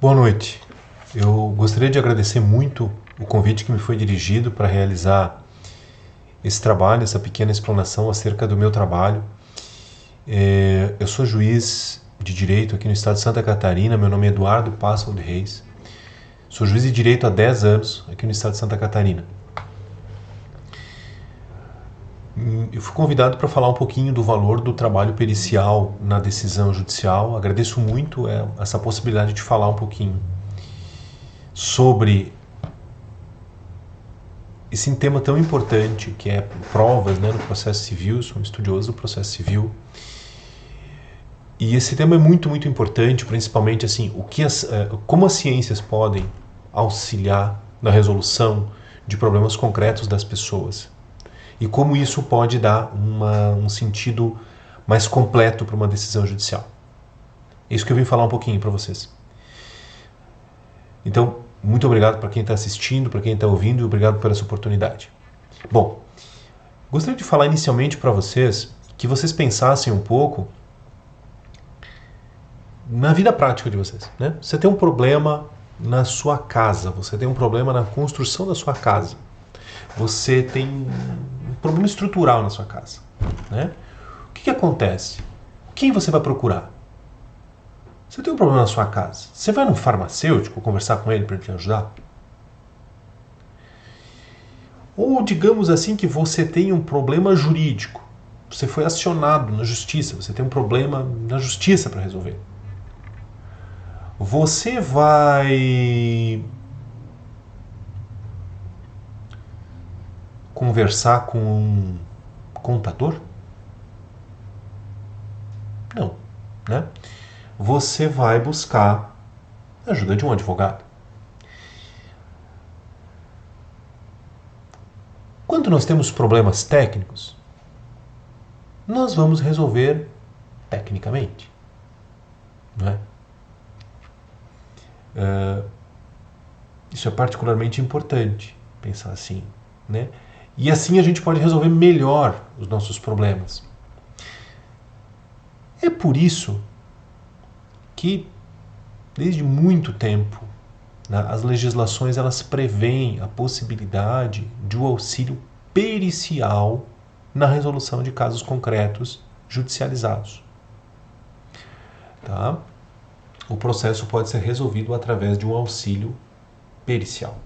Boa noite. Eu gostaria de agradecer muito o convite que me foi dirigido para realizar esse trabalho, essa pequena explanação acerca do meu trabalho. Eu sou juiz de direito aqui no estado de Santa Catarina, meu nome é Eduardo Pássaro de Reis. Sou juiz de direito há 10 anos aqui no estado de Santa Catarina. Eu fui convidado para falar um pouquinho do valor do trabalho pericial na decisão judicial. Agradeço muito essa possibilidade de falar um pouquinho sobre esse tema tão importante que é provas, né, no processo civil. Sou um estudioso do processo civil. E esse tema é muito, muito importante, principalmente assim, como as ciências podem auxiliar na resolução de problemas concretos das pessoas. E como isso pode dar um sentido mais completo para uma decisão judicial. É isso que eu vim falar um pouquinho para vocês. Então, muito obrigado para quem está assistindo, para quem está ouvindo, e obrigado por essa oportunidade. Bom, gostaria de falar inicialmente para vocês que vocês pensassem um pouco na vida prática de vocês, né? Você tem um problema na sua casa, você tem um problema na construção da sua casa, você tem um problema estrutural na sua casa, né? O que acontece? Quem você vai procurar? Você tem um problema na sua casa, você vai num farmacêutico conversar com ele para te ajudar? Ou digamos assim que você tem um problema jurídico, você foi acionado na justiça, você tem um problema na justiça para resolver. Você vai conversar com um contador? Não, né? Você vai buscar a ajuda de um advogado. Quando nós temos problemas técnicos, nós vamos resolver tecnicamente, não é? Isso é particularmente importante, pensar assim, né? E assim a gente pode resolver melhor os nossos problemas. É por isso que, desde muito tempo, né, as legislações elas prevêem a possibilidade de um auxílio pericial na resolução de casos concretos judicializados. Tá? O processo pode ser resolvido através de um auxílio pericial.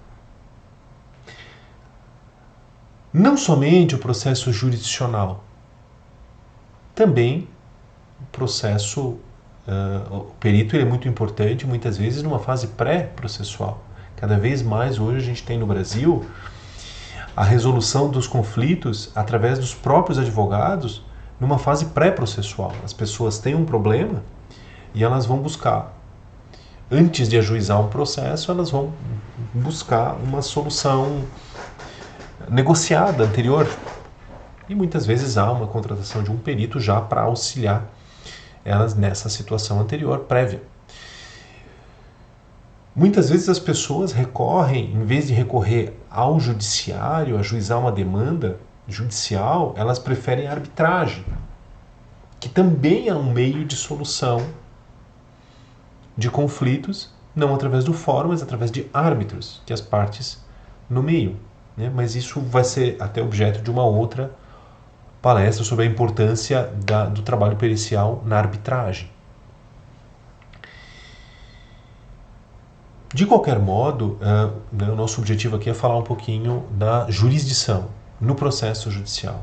Não somente o processo jurisdicional, também o processo, o perito ele é muito importante, muitas vezes numa fase pré-processual. Cada vez mais hoje a gente tem no Brasil a resolução dos conflitos através dos próprios advogados numa fase pré-processual. As pessoas têm um problema e elas vão buscar, antes de ajuizar um processo, elas vão buscar uma solução negociada anterior. E muitas vezes há uma contratação de um perito já para auxiliar elas nessa situação anterior, prévia. Muitas vezes as pessoas recorrem, em vez de recorrer ao judiciário, ajuizar uma demanda judicial, elas preferem a arbitragem, que também é um meio de solução de conflitos, não através do fórum, mas através de árbitros, que as partes nomeiam, né? Mas isso vai ser até objeto de uma outra palestra sobre a importância do trabalho pericial na arbitragem. De qualquer modo, o nosso objetivo aqui é falar um pouquinho da jurisdição no processo judicial.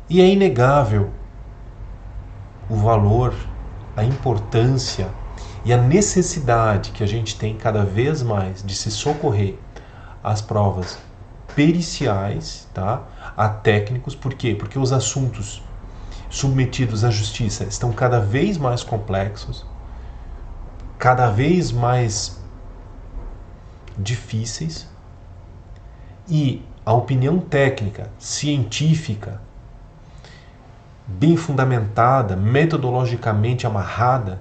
E é inegável o valor, a importância e a necessidade que a gente tem cada vez mais de se socorrer às provas periciais, tá? A técnicos. Por quê? Porque os assuntos submetidos à justiça estão cada vez mais complexos, cada vez mais difíceis, e a opinião técnica, científica, bem fundamentada, metodologicamente amarrada,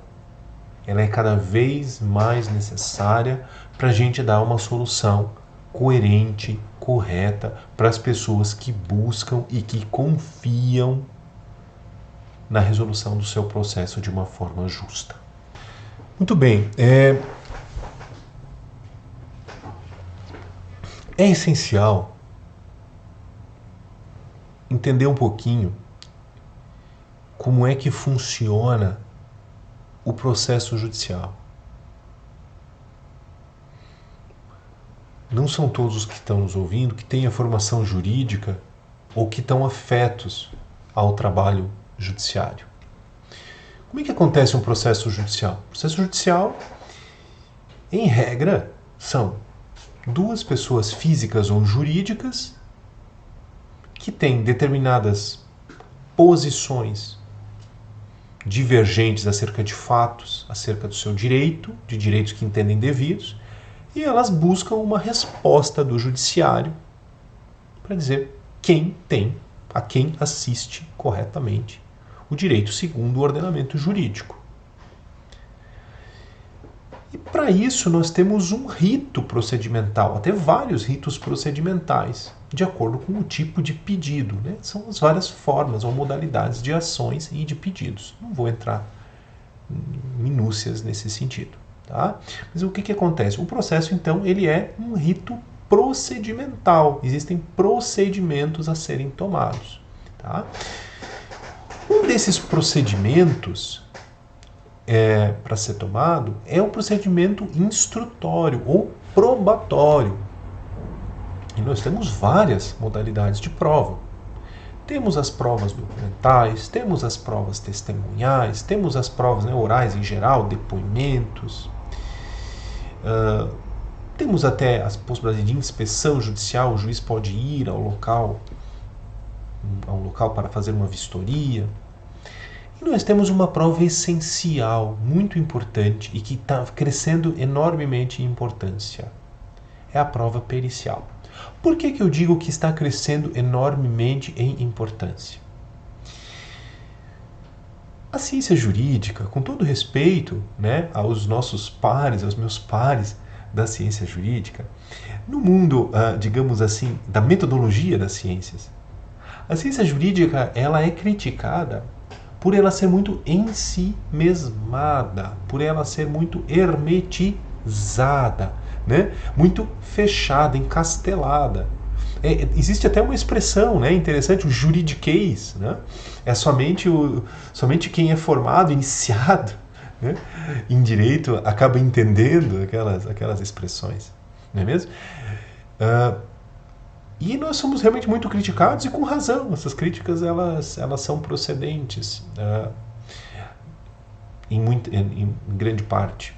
ela é cada vez mais necessária para a gente dar uma solução coerente, correta, para as pessoas que buscam e que confiam na resolução do seu processo de uma forma justa. Muito bem. É essencial entender um pouquinho como é que funciona o processo judicial. Não são todos os que estão nos ouvindo que têm a formação jurídica ou que estão afetos ao trabalho judiciário. Como é que acontece um processo judicial? O processo judicial, em regra, são duas pessoas físicas ou jurídicas que têm determinadas posições divergentes acerca de fatos, acerca do seu direito, de direitos que entendem devidos, e elas buscam uma resposta do judiciário para dizer a quem assiste corretamente o direito segundo o ordenamento jurídico. E para isso nós temos um rito procedimental, até vários ritos procedimentais, de acordo com o tipo de pedido, né? São as várias formas ou modalidades de ações e de pedidos. Não vou entrar em minúcias nesse sentido, tá? Mas o que acontece? O processo, então, ele é um rito procedimental. Existem procedimentos a serem tomados, tá? Um desses procedimentos para ser tomado é o procedimento instrutório ou probatório. E nós temos várias modalidades de prova. Temos as provas documentais, temos as provas testemunhais, temos as provas orais em geral, depoimentos. Temos até as possibilidades de inspeção judicial, o juiz pode ir ao local para fazer uma vistoria. E nós temos uma prova essencial, muito importante e que está crescendo enormemente em importância. É a prova pericial. Por que eu digo que está crescendo enormemente em importância? A ciência jurídica, com todo respeito, né, aos nossos pares, aos meus pares da ciência jurídica, no mundo, digamos assim, da metodologia das ciências, a ciência jurídica ela é criticada por ela ser muito em si mesmada, por ela ser muito hermetizada, né? Muito fechada, encastelada. Existe até uma expressão, né, interessante, o juridiquês, né? É somente quem é formado, iniciado, né, em direito acaba entendendo aquelas expressões, não é mesmo? E nós somos realmente muito criticados e com razão. Essas críticas elas são procedentes em grande parte.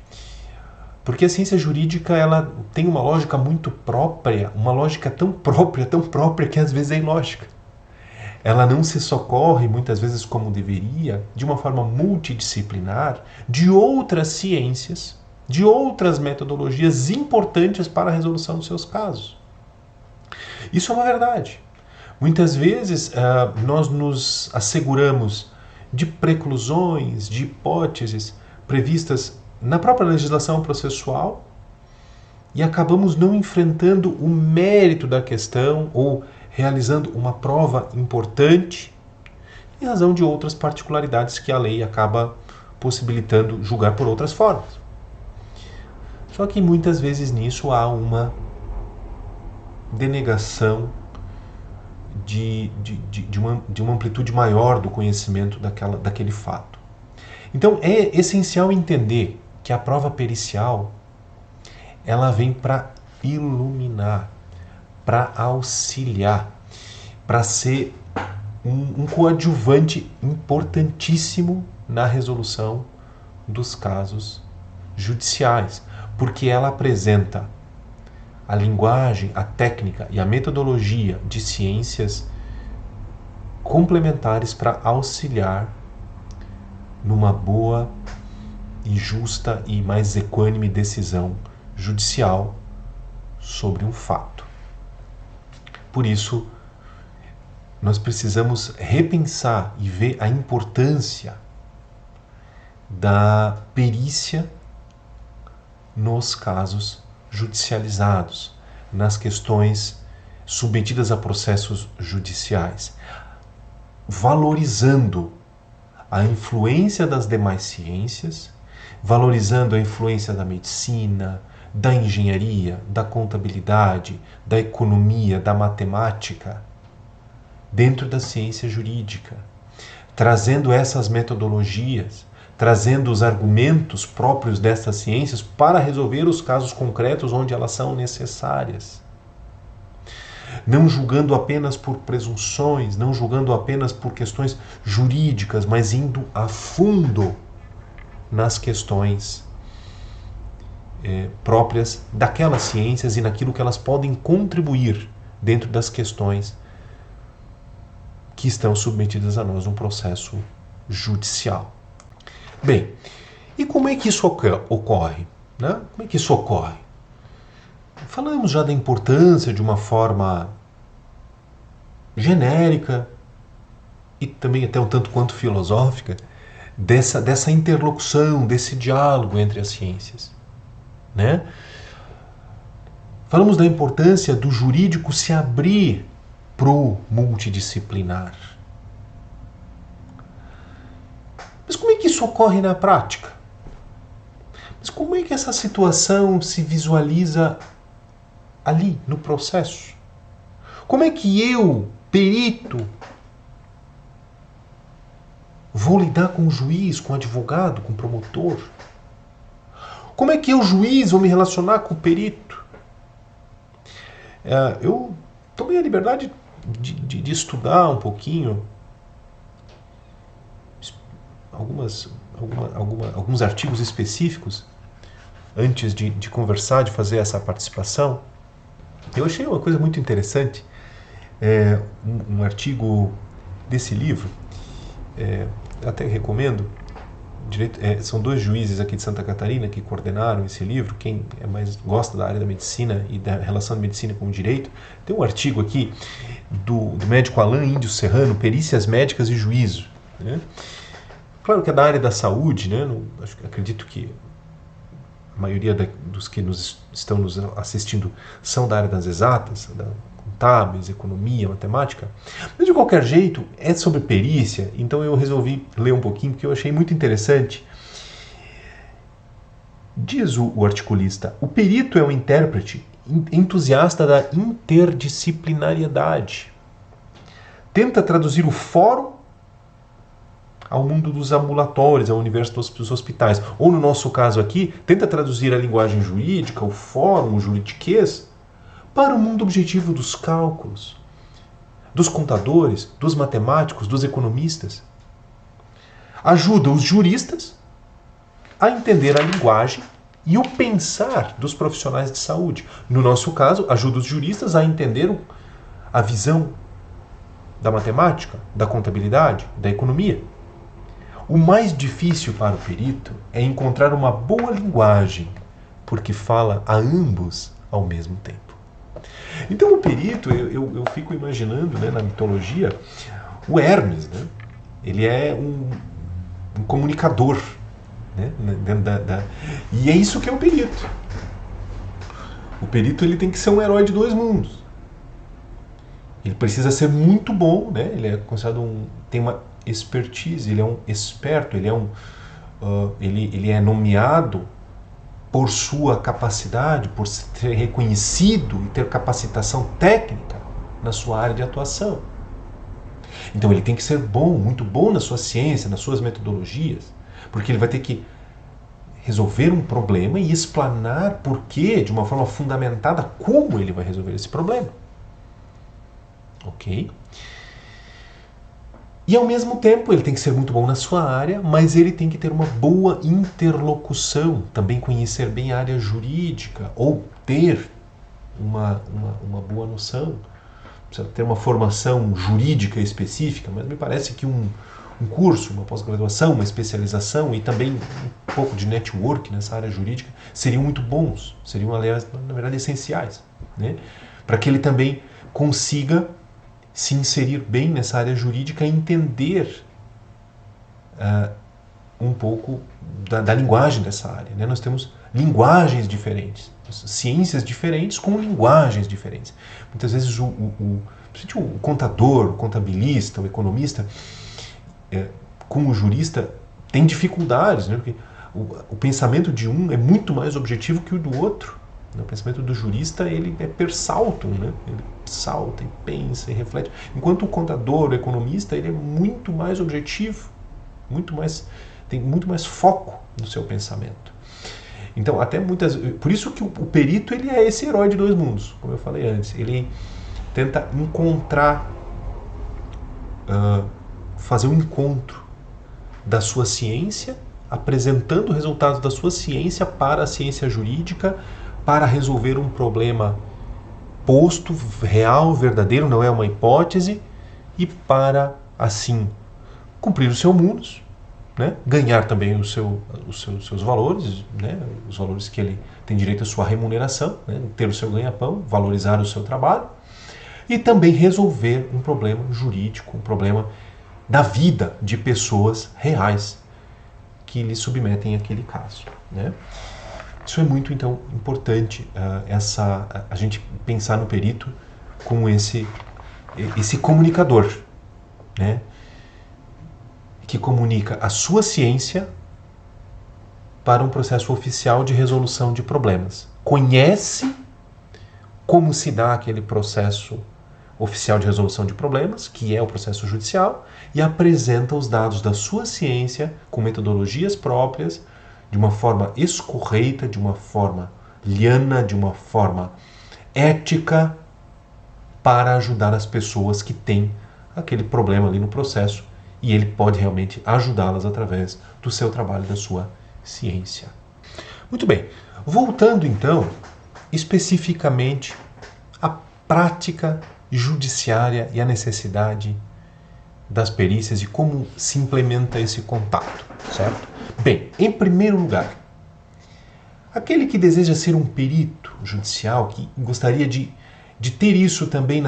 Porque a ciência jurídica ela tem uma lógica muito própria, uma lógica tão própria que às vezes é ilógica. Ela não se socorre, muitas vezes como deveria, de uma forma multidisciplinar, de outras ciências, de outras metodologias importantes para a resolução dos seus casos. Isso é uma verdade. Muitas vezes nós nos asseguramos de preclusões, de hipóteses previstas na própria legislação processual e acabamos não enfrentando o mérito da questão ou realizando uma prova importante em razão de outras particularidades que a lei acaba possibilitando julgar por outras formas. Só que muitas vezes nisso há uma denegação de uma amplitude maior do conhecimento daquele fato. Então é essencial entender que a prova pericial ela vem para iluminar, para auxiliar, para ser um coadjuvante importantíssimo na resolução dos casos judiciais, porque ela apresenta a linguagem, a técnica e a metodologia de ciências complementares para auxiliar numa boa e justa e mais equânime decisão judicial sobre um fato. Por isso, nós precisamos repensar e ver a importância da perícia nos casos judicializados, nas questões submetidas a processos judiciais, valorizando a influência das demais ciências, valorizando a influência da medicina, da engenharia, da contabilidade, da economia, da matemática, dentro da ciência jurídica, trazendo essas metodologias, trazendo os argumentos próprios dessas ciências para resolver os casos concretos onde elas são necessárias. Não julgando apenas por presunções, não julgando apenas por questões jurídicas, mas indo a fundo nas questões próprias daquelas ciências e naquilo que elas podem contribuir dentro das questões que estão submetidas a nós num processo judicial. Bem, e como é que isso ocorre? Né? Como é que isso ocorre? Falamos já da importância de uma forma genérica e também até um tanto quanto filosófica dessa interlocução, desse diálogo entre as ciências. Né? Falamos da importância do jurídico se abrir pro multidisciplinar. Mas como é que isso ocorre na prática? Mas como é que essa situação se visualiza ali, no processo? Como é que eu, perito, vou lidar com o juiz, com o advogado, com o promotor? Como é que eu, juiz, vou me relacionar com o perito? Eu tomei a liberdade de estudar um pouquinho alguns artigos específicos antes de conversar, de fazer essa participação. Eu achei uma coisa muito interessante, um artigo desse livro, até recomendo. São dois juízes aqui de Santa Catarina que coordenaram esse livro. Quem mais gosta da área da medicina e da relação de medicina com o direito, tem um artigo aqui do médico Alain Índio Serrano, Perícias Médicas e Juízo. Né? Claro que é da área da saúde, né? Acredito que a maioria dos que estão nos assistindo são da área das exatas, contábeis, economia, matemática. Mas de qualquer jeito, é sobre perícia, então eu resolvi ler um pouquinho, porque eu achei muito interessante. Diz o articulista: o perito é um intérprete entusiasta da interdisciplinariedade. Tenta traduzir o fórum ao mundo dos ambulatórios, ao universo dos hospitais. Ou, no nosso caso aqui, tenta traduzir a linguagem jurídica, o fórum, o juridiquês, para o mundo objetivo dos cálculos, dos contadores, dos matemáticos, dos economistas. Ajuda os juristas a entender a linguagem e o pensar dos profissionais de saúde. No nosso caso, ajuda os juristas a entender a visão da matemática, da contabilidade, da economia. O mais difícil para o perito é encontrar uma boa linguagem, porque fala a ambos ao mesmo tempo. Então o perito, eu fico imaginando, né, na mitologia, o Hermes, né? Ele é um comunicador, né? E é isso que é o perito. O perito, ele tem que ser um herói de dois mundos. Ele precisa ser muito bom, né? Ele é considerado tem uma expertise, ele é um esperto, ele é nomeado por sua capacidade, por ser reconhecido e ter capacitação técnica na sua área de atuação. Então ele tem que ser bom, muito bom na sua ciência, nas suas metodologias, porque ele vai ter que resolver um problema e explanar por quê, de uma forma fundamentada, como ele vai resolver esse problema. Ok? E ao mesmo tempo ele tem que ser muito bom na sua área, mas ele tem que ter uma boa interlocução, também conhecer bem a área jurídica, ou ter uma boa noção, precisa ter uma formação jurídica específica, mas me parece que um curso, uma pós-graduação, uma especialização e também um pouco de network nessa área jurídica seriam muito bons, seriam, aliás, na verdade, essenciais, né? Para que ele também consiga se inserir bem nessa área jurídica e entender um pouco da linguagem dessa área. Né? Nós temos linguagens diferentes, ciências diferentes com linguagens diferentes. Muitas vezes o contador, o contabilista, o economista, com o jurista, tem dificuldades, né? Porque o pensamento de um é muito mais objetivo que o do outro. O pensamento do jurista, ele é per saltum, né? Ele salta e pensa e reflete. Enquanto o contador, o economista, ele é muito mais objetivo, tem muito mais foco no seu pensamento. Então, por isso que o perito, ele é esse herói de dois mundos, como eu falei antes. Ele tenta encontrar, fazer um encontro da sua ciência, apresentando resultados da sua ciência para a ciência jurídica, para resolver um problema posto, real, verdadeiro, não é uma hipótese, e para, assim, cumprir o seu munus, né? Ganhar também os seus valores, né? Os valores que ele tem direito à sua remuneração, né? Ter o seu ganha-pão, valorizar o seu trabalho, e também resolver um problema jurídico, um problema da vida de pessoas reais que lhe submetem àquele caso, né? Isso é muito, então, importante, a gente pensar no perito como esse comunicador, né? Que comunica a sua ciência para um processo oficial de resolução de problemas. Conhece como se dá aquele processo oficial de resolução de problemas, que é o processo judicial, e apresenta os dados da sua ciência com metodologias próprias, de uma forma escorreita, de uma forma liana, de uma forma ética, para ajudar as pessoas que têm aquele problema ali no processo, e ele pode realmente ajudá-las através do seu trabalho, da sua ciência. Muito bem, voltando então especificamente à prática judiciária e à necessidade das perícias e como se implementa esse contato, certo? Bem, em primeiro lugar, aquele que deseja ser um perito judicial, que gostaria de ter isso também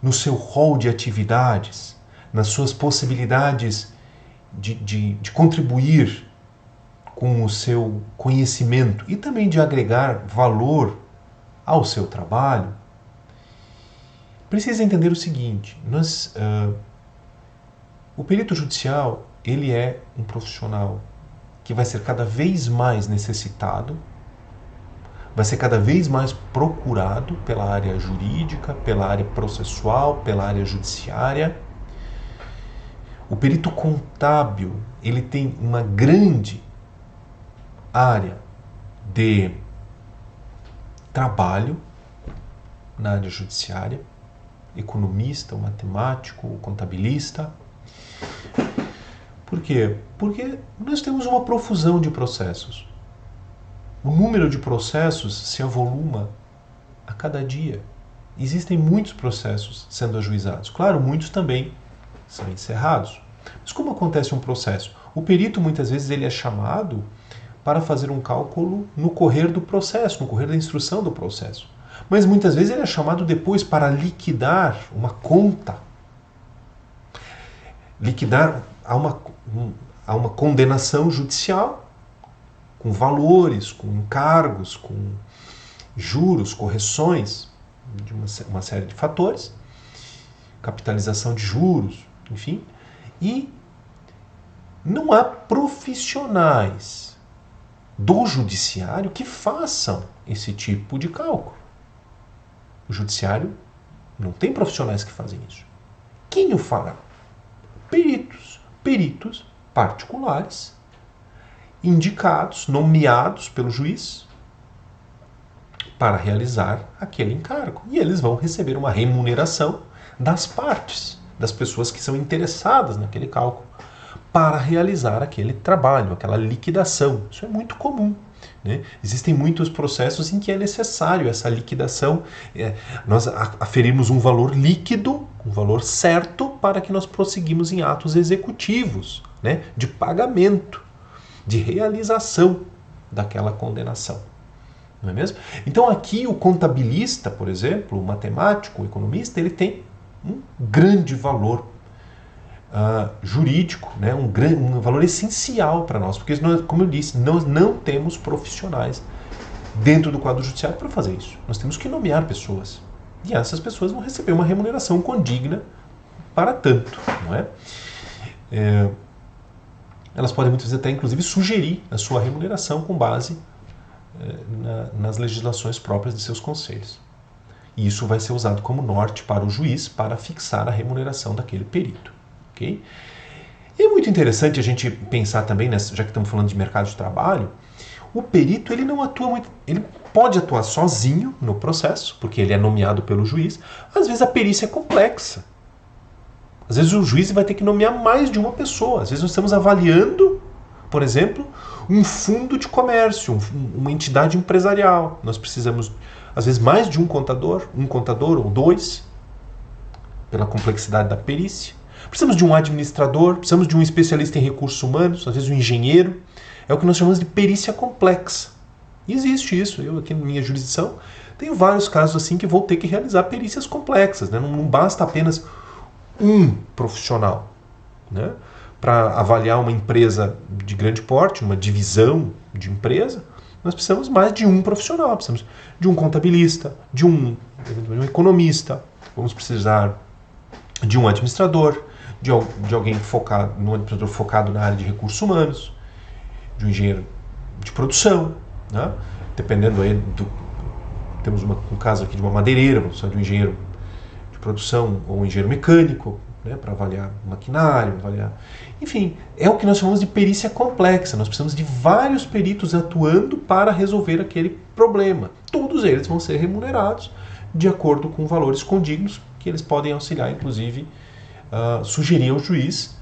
no seu rol de atividades, nas suas possibilidades de contribuir com o seu conhecimento e também de agregar valor ao seu trabalho, precisa entender o seguinte: o perito judicial, ele é um profissional que vai ser cada vez mais necessitado, vai ser cada vez mais procurado pela área jurídica, pela área processual, pela área judiciária. O perito contábil, ele tem uma grande área de trabalho na área judiciária, economista, o matemático, o contabilista. Por quê? Porque nós temos uma profusão de processos. O número de processos se avoluma a cada dia. Existem muitos processos sendo ajuizados. Claro, muitos também são encerrados. Mas como acontece um processo? O perito, muitas vezes, ele é chamado para fazer um cálculo no correr do processo, no correr da instrução do processo. Mas muitas vezes ele é chamado depois para liquidar uma conta. Liquidar a uma condenação judicial com valores, com encargos, com juros, correções de uma série de fatores, capitalização de juros, enfim. E não há profissionais do judiciário que façam esse tipo de cálculo. O judiciário não tem profissionais que fazem isso. Quem o fará? Peritos particulares, indicados, nomeados pelo juiz para realizar aquele encargo. E eles vão receber uma remuneração das partes, das pessoas que são interessadas naquele cálculo, para realizar aquele trabalho, aquela liquidação. Isso é muito comum, né? Existem muitos processos em que é necessário essa liquidação, nós aferimos um valor líquido, um valor certo, para que nós prosseguimos em atos executivos, né, de pagamento, de realização daquela condenação. Não é mesmo? Então aqui o contabilista, por exemplo, o matemático, o economista, ele tem um grande valor jurídico, né? Um valor essencial para nós, porque, como eu disse, nós não temos profissionais dentro do quadro judiciário para fazer isso. Nós temos que nomear pessoas, e essas pessoas vão receber uma remuneração condigna para tanto, não é? elas podem muitas vezes até inclusive sugerir a sua remuneração com base nas legislações próprias de seus conselhos. E isso vai ser usado como norte para o juiz para fixar a remuneração daquele perito. Okay? E é muito interessante a gente pensar também, já que estamos falando de mercado de trabalho, o perito ele não atua muito, ele pode atuar sozinho no processo, porque ele é nomeado pelo juiz. Às vezes a perícia é complexa. Às vezes o juiz vai ter que nomear mais de uma pessoa. Às vezes nós estamos avaliando, por exemplo, um fundo de comércio, uma entidade empresarial. Nós precisamos, às vezes, mais de um contador ou dois, pela complexidade da perícia. Precisamos de um administrador, precisamos de um especialista em recursos humanos, às vezes um engenheiro. É o que nós chamamos de perícia complexa. E existe isso. Eu, aqui na minha jurisdição, tenho vários casos assim que vou ter que realizar perícias complexas. Né? Não basta apenas um profissional, né? Para avaliar uma empresa de grande porte, uma divisão de empresa, nós precisamos mais de um profissional. Precisamos de um contabilista, de um economista, vamos precisar de um administrador, de alguém focado na área de recursos humanos, de um engenheiro de produção, né? Dependendo aí temos um caso aqui de uma madeireira, vamos precisar de um engenheiro de produção ou um engenheiro mecânico, né, para avaliar maquinário, Enfim, é o que nós chamamos de perícia complexa. Nós precisamos de vários peritos atuando para resolver aquele problema. Todos eles vão ser remunerados de acordo com valores condignos, que eles podem auxiliar, inclusive, sugerir ao juiz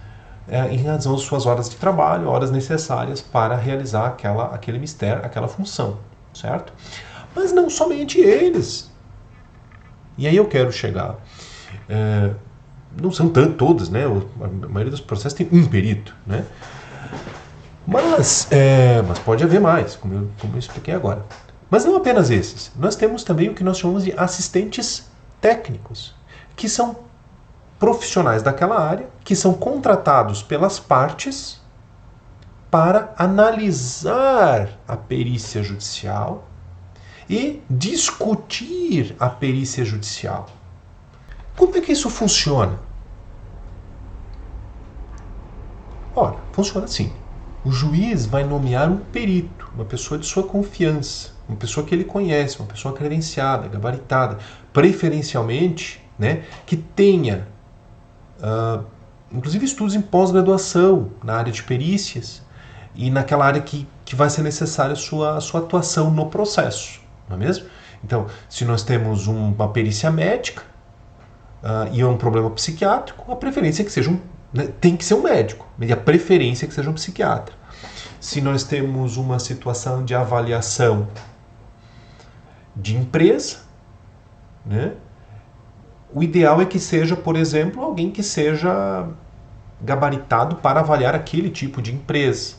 em razão das suas horas de trabalho, horas necessárias para realizar aquele mistério, aquela função, certo? Mas não somente eles. E aí eu quero chegar... não são todas, né? A maioria dos processos tem um perito, né? Mas pode haver mais, como eu expliquei agora. Mas não apenas esses. Nós temos também o que nós chamamos de assistentes técnicos, que são profissionais daquela área, que são contratados pelas partes para analisar a perícia judicial e discutir a perícia judicial. Como é que isso funciona? Ora, funciona assim. O juiz vai nomear um perito, uma pessoa de sua confiança, uma pessoa que ele conhece, uma pessoa credenciada, gabaritada, preferencialmente, né, que tenha, inclusive, estudos em pós-graduação na área de perícias e naquela área que vai ser necessária a sua atuação no processo, não é mesmo? Então, se nós temos uma perícia médica, e é um problema psiquiátrico, a preferência é que seja tem que ser um médico, e a preferência é que seja um psiquiatra. Se nós temos uma situação de avaliação de empresa, né, o ideal é que seja, por exemplo, alguém que seja gabaritado para avaliar aquele tipo de empresa.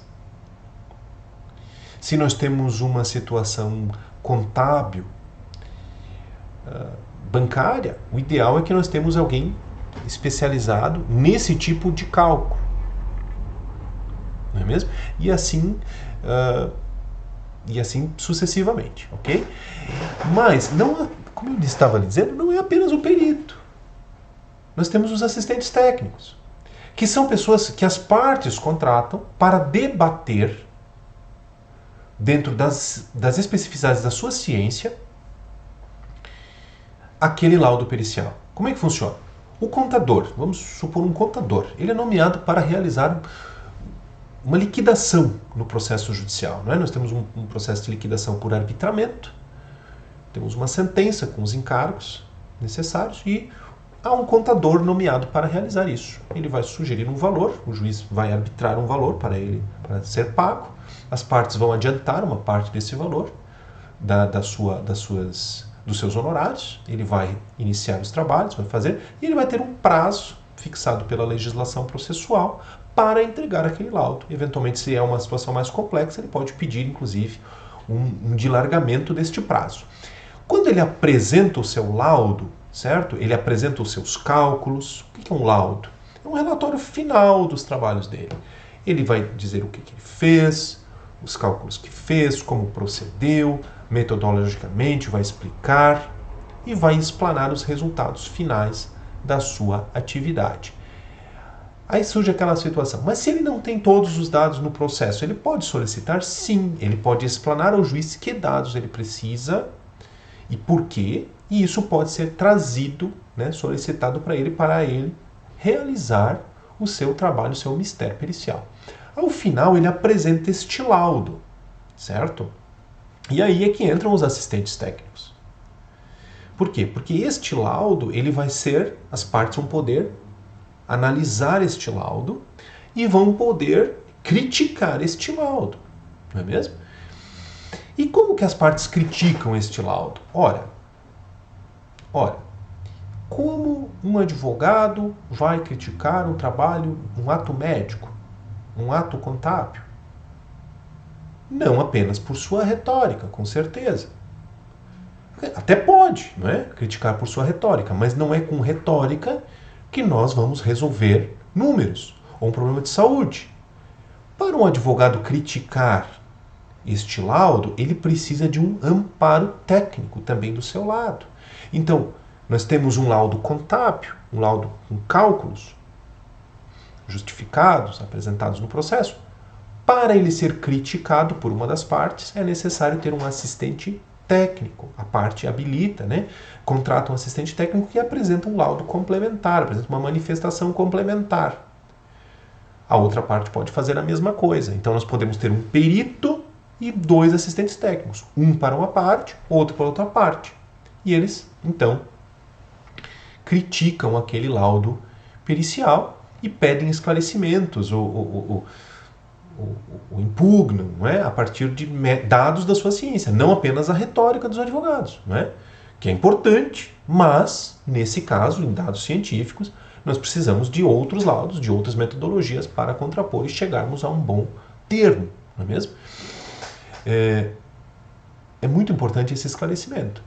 Se nós temos uma situação contábil, bancária, o ideal é que nós temos alguém especializado nesse tipo de cálculo, não é mesmo? E assim sucessivamente, ok? Mas, como eu estava lhe dizendo, não é apenas o perito. Nós temos os assistentes técnicos, que são pessoas que as partes contratam para debater, dentro das especificidades da sua ciência, aquele laudo pericial. Como é que funciona? O contador, vamos supor um contador, ele é nomeado para realizar uma liquidação no processo judicial. Não é? Nós temos um processo de liquidação por arbitramento, temos uma sentença com os encargos necessários e há um contador nomeado para realizar isso. Ele vai sugerir um valor, o juiz vai arbitrar um valor para ser pago, as partes vão adiantar uma parte desse valor dos seus honorários, ele vai iniciar os trabalhos, vai fazer, e ele vai ter um prazo fixado pela legislação processual para entregar aquele laudo. Eventualmente, se é uma situação mais complexa, ele pode pedir, inclusive, um dilargamento deste prazo. Quando ele apresenta o seu laudo, certo? Ele apresenta os seus cálculos. O que é um laudo? É um relatório final dos trabalhos dele. Ele vai dizer o que ele fez, os cálculos que fez, como procedeu, metodologicamente vai explicar e vai explanar os resultados finais da sua atividade. Aí surge aquela situação. Mas se ele não tem todos os dados no processo, ele pode solicitar? Sim. Ele pode explanar ao juiz que dados ele precisa e por quê. E isso pode ser trazido, né, solicitado para ele realizar o seu trabalho, o seu mistério pericial. Ao final, ele apresenta este laudo, certo? E aí é que entram os assistentes técnicos. Por quê? Porque este laudo, ele vai ser, as partes vão poder analisar este laudo e vão poder criticar este laudo, não é mesmo? E como que as partes criticam este laudo? Ora, como um advogado vai criticar um trabalho, um ato médico, um ato contábil? Não apenas por sua retórica, com certeza. Até pode, não é? Criticar por sua retórica, mas não é com retórica que nós vamos resolver números ou um problema de saúde. Para um advogado criticar este laudo, ele precisa de um amparo técnico também do seu lado. Então, nós temos um laudo contábil, um laudo com cálculos justificados, apresentados no processo. Para ele ser criticado por uma das partes, é necessário ter um assistente técnico. A parte habilita, né? Contrata um assistente técnico que apresenta um laudo complementar, apresenta uma manifestação complementar. A outra parte pode fazer a mesma coisa. Então nós podemos ter um perito e 2 assistentes técnicos. Um para uma parte, outro para outra parte. E eles, então, criticam aquele laudo pericial e pedem esclarecimentos, ou impugnam, não é? A partir de dados da sua ciência, não apenas a retórica dos advogados, não é? Que é importante, mas, nesse caso, em dados científicos, nós precisamos de outros laudos, de outras metodologias para contrapor e chegarmos a um bom termo, não é mesmo? É muito importante esse esclarecimento.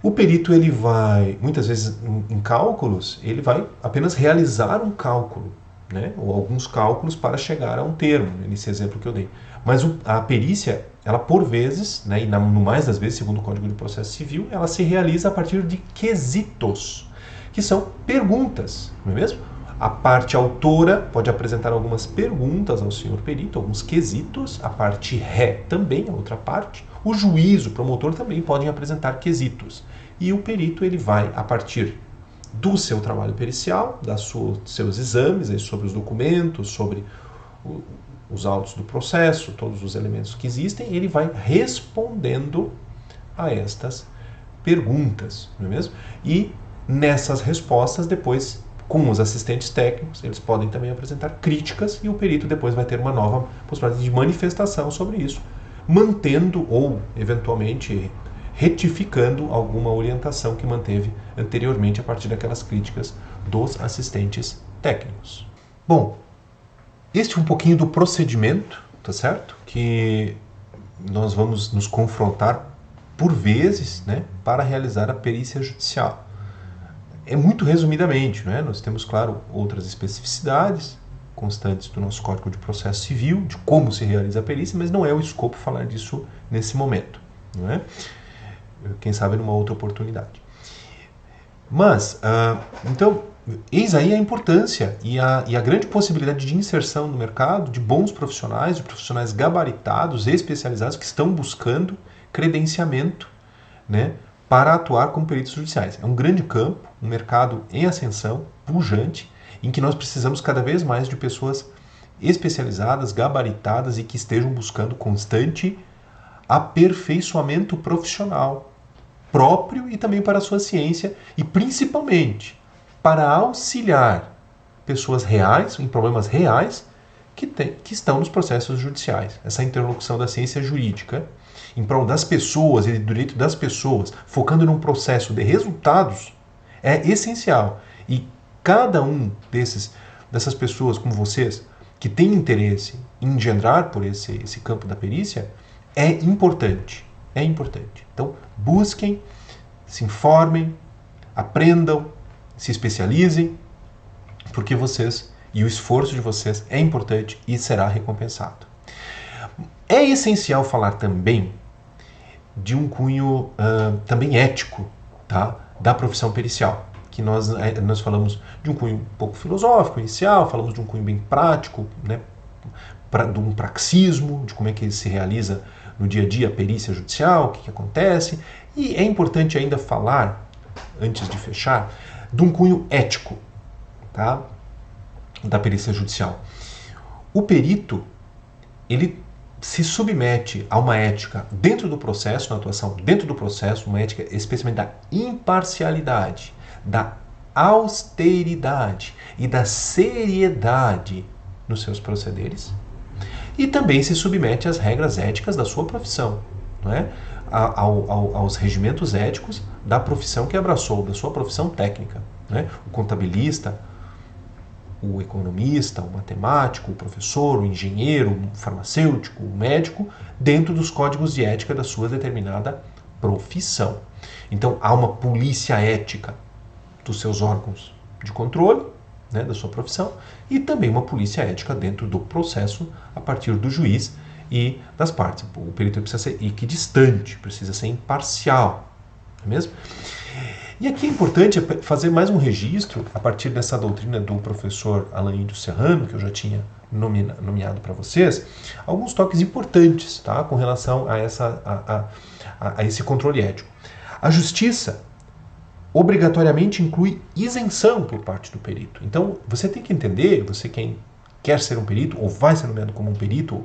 O perito, ele vai, muitas vezes em cálculos, ele vai apenas realizar um cálculo, né? Ou alguns cálculos para chegar a um termo, nesse exemplo que eu dei. Mas a perícia, ela por vezes, né, e no mais das vezes, segundo o Código de Processo Civil, ela se realiza a partir de quesitos, que são perguntas, não é mesmo? A parte autora pode apresentar algumas perguntas ao senhor perito, alguns quesitos, a parte ré também, a outra parte. O juiz, o promotor também podem apresentar quesitos. E o perito, ele vai, a partir do seu trabalho pericial, seus exames sobre os documentos, sobre os autos do processo, todos os elementos que existem, ele vai respondendo a estas perguntas, não é mesmo? E nessas respostas, depois, com os assistentes técnicos, eles podem também apresentar críticas e o perito depois vai ter uma nova possibilidade de manifestação sobre isso, mantendo ou, eventualmente, retificando alguma orientação que manteve anteriormente a partir daquelas críticas dos assistentes técnicos. Bom, este é um pouquinho do procedimento, tá certo? Que nós vamos nos confrontar por vezes, né, para realizar a perícia judicial. É muito resumidamente, né? Nós temos, claro, outras especificidades constantes do nosso Código de Processo Civil, de como se realiza a perícia, mas não é o escopo falar disso nesse momento, não é? Quem sabe numa outra oportunidade. Mas, então, eis aí a importância e a grande possibilidade de inserção no mercado de bons profissionais, de profissionais gabaritados, especializados, que estão buscando credenciamento, né, para atuar como peritos judiciais. É um grande campo, um mercado em ascensão, pujante, em que nós precisamos cada vez mais de pessoas especializadas, gabaritadas e que estejam buscando constante aperfeiçoamento profissional próprio e também para a sua ciência e principalmente para auxiliar pessoas reais, em problemas reais, que estão nos processos judiciais. Essa interlocução da ciência jurídica em prol das pessoas e do direito das pessoas, focando num processo de resultados, é essencial. E cada um dessas pessoas como vocês, que tem interesse em engendrar por esse campo da perícia, é importante. É importante. Então, busquem, se informem, aprendam, se especializem, porque vocês e o esforço de vocês é importante e será recompensado. É essencial falar também de um cunho também ético, tá, da profissão pericial, que nós falamos de um cunho um pouco filosófico inicial, falamos de um cunho bem prático, né, de um praxismo, de como é que ele se realiza no dia a dia a perícia judicial, o que acontece. E é importante ainda falar, antes de fechar, de um cunho ético, tá, da perícia judicial. O perito, ele se submete a uma ética dentro do processo, na atuação dentro do processo, uma ética especialmente da imparcialidade, da austeridade e da seriedade nos seus procederes, e também se submete às regras éticas da sua profissão, não é? Aos regimentos éticos da profissão que abraçou, da sua profissão técnica, né? O contabilista, o economista, o matemático, o professor, o engenheiro, o farmacêutico, o médico, dentro dos códigos de ética da sua determinada profissão. Então, há uma polícia ética dos seus órgãos de controle, né, da sua profissão, e também uma polícia ética dentro do processo a partir do juiz e das partes. O perito precisa ser equidistante, precisa ser imparcial, não é mesmo? E aqui é importante fazer mais um registro, a partir dessa doutrina do professor Alain Índio Serrano, que eu já tinha nomeado para vocês, alguns toques importantes, tá, com relação a esse controle ético. A justiça obrigatoriamente inclui isenção por parte do perito. Então, você tem que entender, você quem quer ser um perito, ou vai ser nomeado como um perito,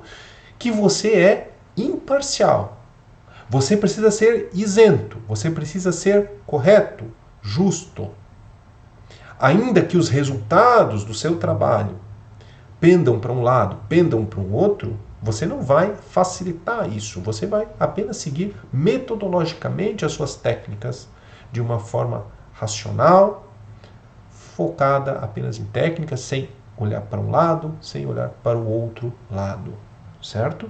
que você é imparcial. Você precisa ser isento, você precisa ser correto, justo. Ainda que os resultados do seu trabalho pendam para um lado, pendam para um outro, você não vai facilitar isso, você vai apenas seguir metodologicamente as suas técnicas de uma forma racional, focada apenas em técnicas, sem olhar para um lado, sem olhar para o outro lado, certo?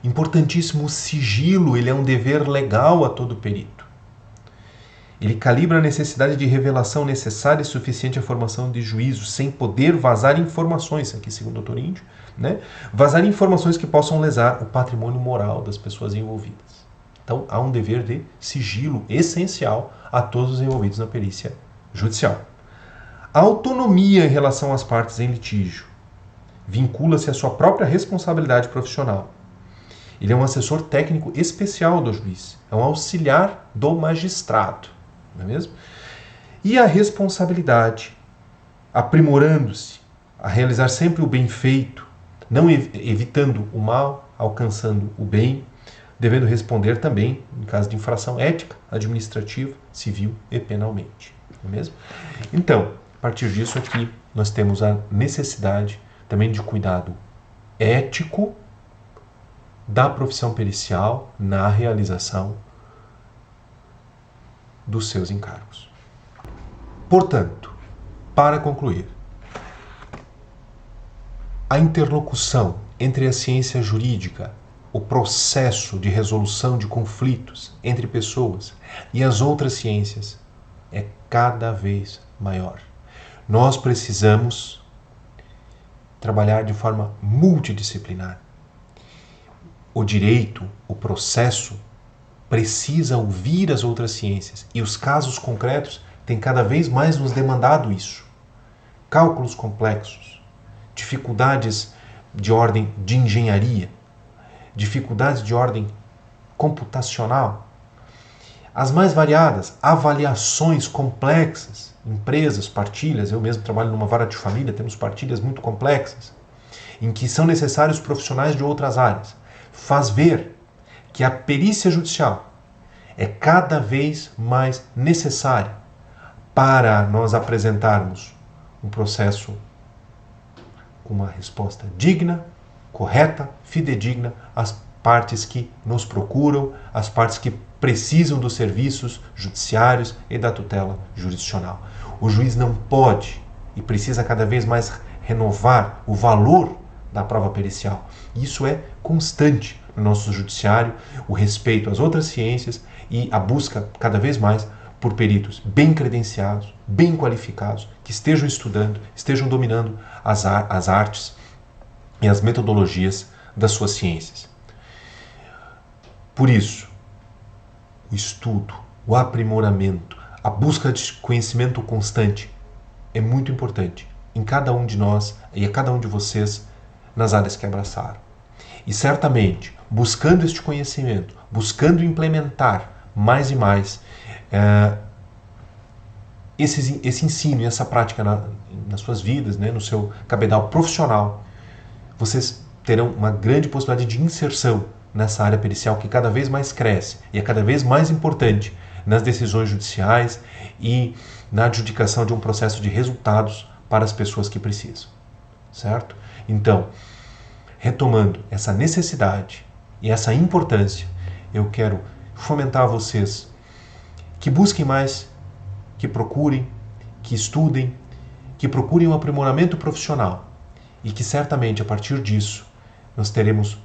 Importantíssimo, o sigilo, ele é um dever legal a todo perito. Ele calibra a necessidade de revelação necessária e suficiente à formação de juízo, sem poder vazar informações, aqui segundo o Dr. Índio, né? Vazar informações que possam lesar o patrimônio moral das pessoas envolvidas. Então, há um dever de sigilo essencial a todos os envolvidos na perícia judicial. A autonomia em relação às partes em litígio vincula-se à sua própria responsabilidade profissional. Ele é um assessor técnico especial do juiz, é um auxiliar do magistrado, não é mesmo? E a responsabilidade, aprimorando-se a realizar sempre o bem feito, não evitando o mal, alcançando o bem, devendo responder também, em caso de infração ética, administrativa, civil e penalmente. Não é mesmo? Então, a partir disso aqui, nós temos a necessidade também de cuidado ético da profissão pericial na realização dos seus encargos. Portanto, para concluir, a interlocução entre a ciência jurídica, o processo de resolução de conflitos entre pessoas e as outras ciências é cada vez maior. Nós precisamos trabalhar de forma multidisciplinar. O direito, o processo, precisa ouvir as outras ciências e os casos concretos têm cada vez mais nos demandado isso. Cálculos complexos, dificuldades de ordem de engenharia, dificuldades de ordem computacional, as mais variadas, avaliações complexas, empresas, partilhas, eu mesmo trabalho numa vara de família, temos partilhas muito complexas, em que são necessários profissionais de outras áreas. Faz ver que a perícia judicial é cada vez mais necessária para nós apresentarmos um processo com uma resposta digna, correta, fidedigna às partes que nos procuram, às partes que precisam dos serviços judiciários e da tutela jurisdicional. O juiz não pode e precisa cada vez mais renovar o valor da prova pericial. Isso é constante no nosso judiciário, o respeito às outras ciências e a busca cada vez mais por peritos bem credenciados, bem qualificados, que estejam estudando, estejam dominando as artes e as metodologias das suas ciências. Por isso, o estudo, o aprimoramento, A busca de conhecimento constante é muito importante em cada um de nós e a cada um de vocês nas áreas que abraçaram. E certamente, buscando este conhecimento, buscando implementar mais e mais esse ensino e essa prática nas suas vidas, né, no seu cabedal profissional, vocês terão uma grande possibilidade de inserção nessa área pericial que cada vez mais cresce e é cada vez mais importante nas decisões judiciais e na adjudicação de um processo de resultados para as pessoas que precisam, certo? Então, retomando essa necessidade e essa importância, eu quero fomentar vocês que busquem mais, que procurem, que estudem, que procurem um aprimoramento profissional e que certamente a partir disso nós teremos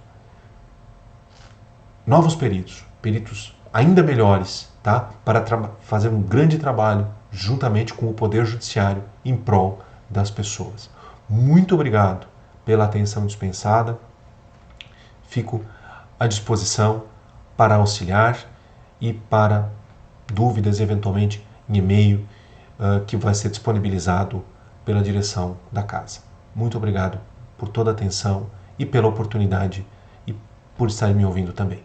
novos peritos ainda melhores, tá? Para fazer um grande trabalho juntamente com o Poder Judiciário em prol das pessoas. Muito obrigado pela atenção dispensada. Fico à disposição para auxiliar e para dúvidas, eventualmente em e-mail, que vai ser disponibilizado pela direção da casa. Muito obrigado por toda a atenção e pela oportunidade e por estar me ouvindo também.